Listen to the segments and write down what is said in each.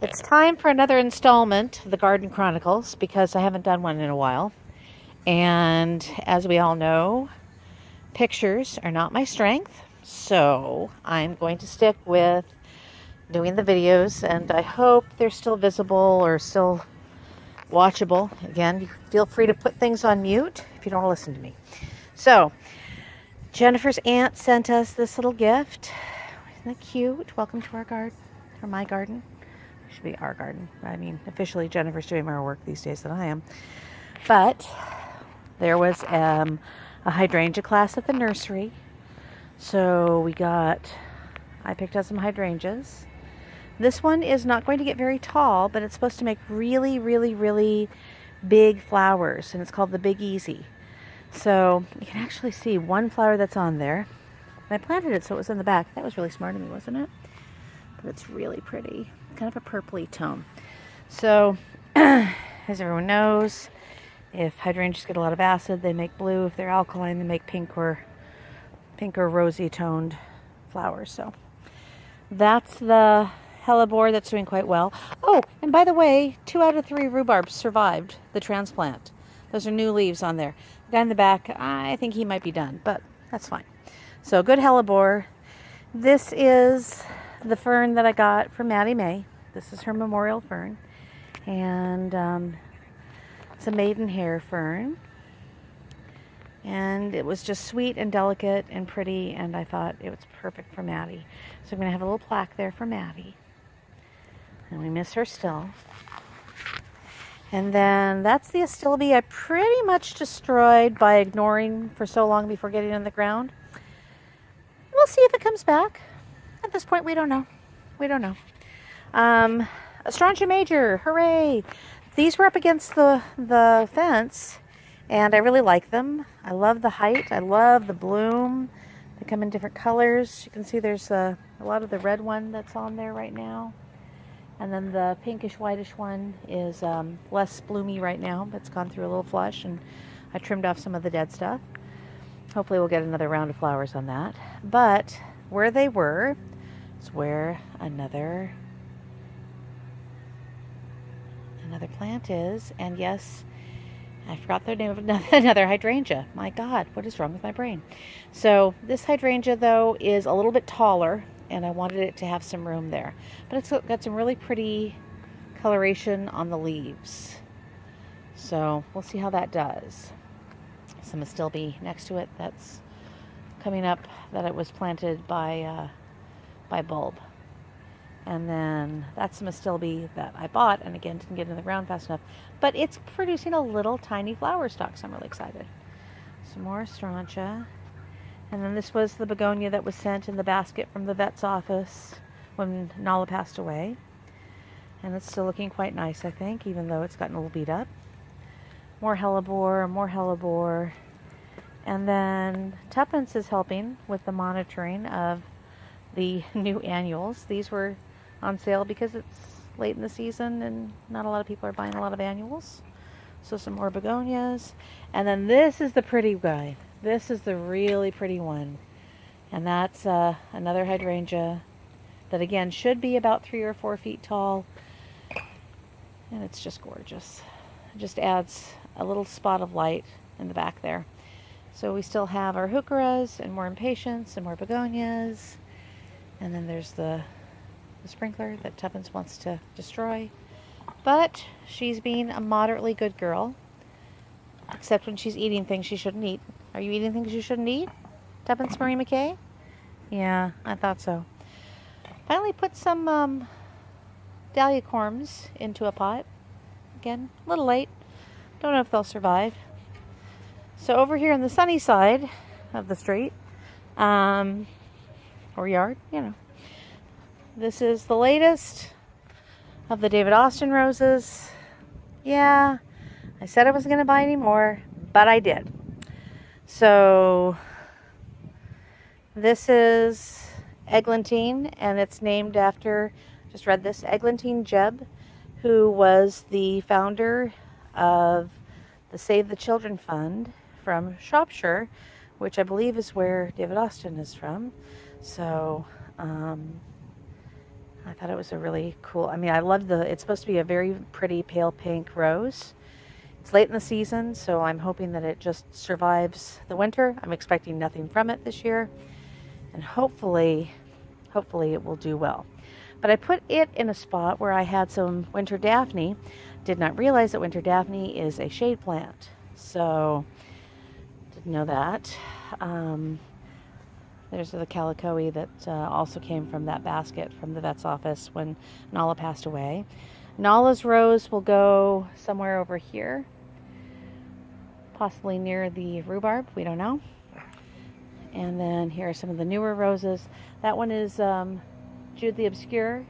It's time for another installment of the Garden Chronicles because I haven't done one in a while. And as we all know, pictures are not my strength. So I'm going to stick with doing the videos, and I hope they're still visible or still watchable. Again, feel free to put things on mute if you don't want to listen to me. So, Jennifer's aunt sent us this little gift. Isn't it cute? Welcome to our garden, or my garden. It should be our garden. I mean, officially Jennifer's doing more work these days than I am. But there was a hydrangea class at the nursery. So I picked up some hydrangeas. This one is not going to get very tall, but it's supposed to make really, really, really big flowers, and it's called the Big Easy. So you can actually see one flower that's on there. And I planted it so it was in the back. That was really smart of me, wasn't it? But it's really pretty. Kind of a purpley tone. So, as everyone knows, if hydrangeas get a lot of acid, they make blue. If they're alkaline, they make pink or rosy toned flowers. So that's the hellebore that's doing quite well. Oh, and by the way, 2 out of 3 rhubarbs survived the transplant. Those are new leaves on there. The guy in the back, I think he might be done, but that's fine. So good hellebore. This is the fern that I got from Maddie May. This is her memorial fern. And it's a maidenhair fern. And it was just sweet and delicate and pretty, and I thought it was perfect for Maddie. So I'm going to have a little plaque there for Maddie. And we miss her still. And then that's the Astilbe I pretty much destroyed by ignoring for so long before getting in the ground. We'll see if it comes back. At this point, we don't know. Astrontia major, hooray! These were up against the fence, and I really like them. I love the height. I love the bloom. They come in different colors. You can see there's a lot of the red one that's on there right now. And then the pinkish whitish one is less bloomy right now, but it's gone through a little flush, and I trimmed off some of the dead stuff. Hopefully we'll get another round of flowers on that. But where they were is where another plant is. And yes, I forgot the name of another hydrangea. My God, what is wrong with my brain? So this hydrangea, though, is a little bit taller, and I wanted it to have some room there. But it's got some really pretty coloration on the leaves. So we'll see how that does. Some Astilbe next to it that's coming up, that it was planted by bulb. And then that's some Astilbe that I bought, and again, didn't get in the ground fast enough. But it's producing a little tiny flower stalk, so I'm really excited. Some more Astrontia. And then this was the begonia that was sent in the basket from the vet's office when Nala passed away. And it's still looking quite nice, I think, even though it's gotten a little beat up. More hellebore. And then Tuppence is helping with the monitoring of the new annuals. These were on sale because it's late in the season and not a lot of people are buying a lot of annuals. So some more begonias. And then this is the pretty guy. This is the really pretty one. And that's another hydrangea that, again, should be about 3 or 4 feet tall. And it's just gorgeous. It just adds a little spot of light in the back there. So we still have our heucheras and more impatiens and more begonias. And then there's the sprinkler that Tuppence wants to destroy. But she's being a moderately good girl. Except when she's eating things she shouldn't eat. Are you eating things you shouldn't eat, Tuppence Marie McKay? Yeah, I thought so. Finally put some dahlia corms into a pot. Again, a little late. Don't know if they'll survive. So over here on the sunny side of the street, or yard, this is the latest of the David Austin roses. Yeah, I said I wasn't going to buy any more, but I did. So this is Eglantine, and it's named after, just read this, Eglantine Jebb, who was the founder of the Save the Children Fund from Shropshire, which I believe is where David Austin is from. So I thought it was a really cool, I mean, I love it's supposed to be a very pretty pale pink rose. It's late in the season, so I'm hoping that it just survives the winter. I'm expecting nothing from it this year, and hopefully it will do well. But I put it in a spot where I had some winter daphne. Did not realize that winter daphne is a shade plant, so didn't know that. There's the calicoe that also came from that basket from the vet's office when Nala passed away. Nala's rose will go somewhere over here, possibly near the rhubarb, we don't know. And then here are some of the newer roses. That one is Jude the Obscure,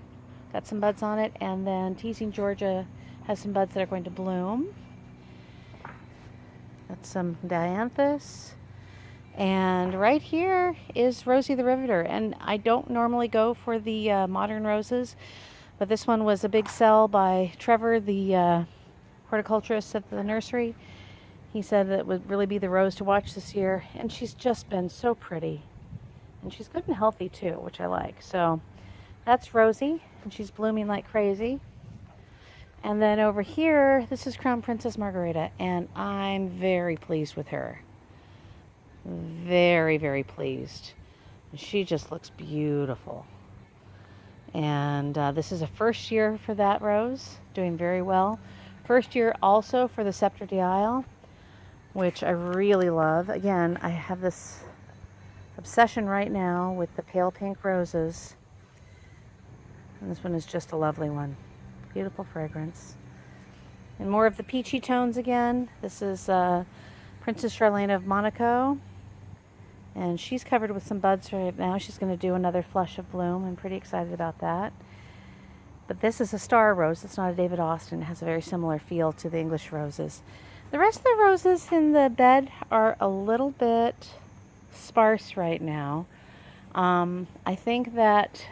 got some buds on it, and then Teasing Georgia has some buds that are going to bloom. That's some dianthus. And right here is Rosie the Riveter, and I don't normally go for the modern roses, but this one was a big sell by Trevor, the horticulturist at the nursery. He said that it would really be the rose to watch this year, and she's just been so pretty. And she's good and healthy too, which I like. So that's Rosie, and she's blooming like crazy. And then over here, this is Crown Princess Margarita, and I'm very pleased with her. Very, very pleased. She just looks beautiful. And this is a first year for that rose, doing very well. First year also for the Sceptre d'Isle, which I really love. Again, I have this obsession right now with the pale pink roses. And this one is just a lovely one. Beautiful fragrance. And more of the peachy tones again. This is Princess Charlene of Monaco. And she's covered with some buds right now. She's going to do another flush of bloom. I'm pretty excited about that. But this is a star rose. It's not a David Austin. It has a very similar feel to the English roses. The rest of the roses in the bed are a little bit sparse right now. I think that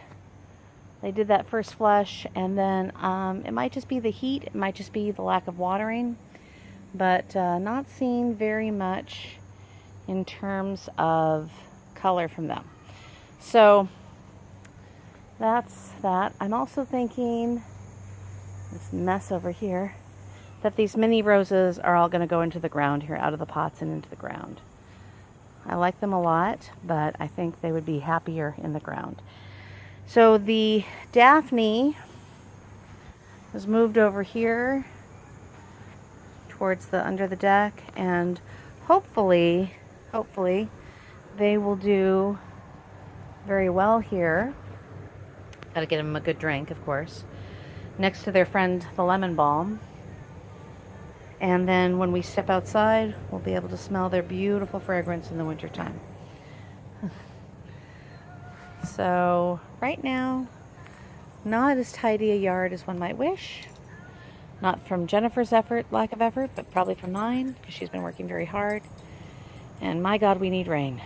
they did that first flush, and then it might just be the heat. It might just be the lack of watering. But not seeing very much in terms of color from them. So that's that. I'm also thinking, this mess over here, that these mini roses are all going to go into the ground here, out of the pots and into the ground. I like them a lot, but I think they would be happier in the ground. So the Daphne was moved over here towards the under the deck, and hopefully they will do very well here. Got to get them a good drink, of course, next to their friend the lemon balm. And then when we step outside, we'll be able to smell their beautiful fragrance in the wintertime. So right now, not as tidy a yard as one might wish. Not from Jennifer's lack of effort, but probably from mine, because she's been working very hard. And my God, we need rain.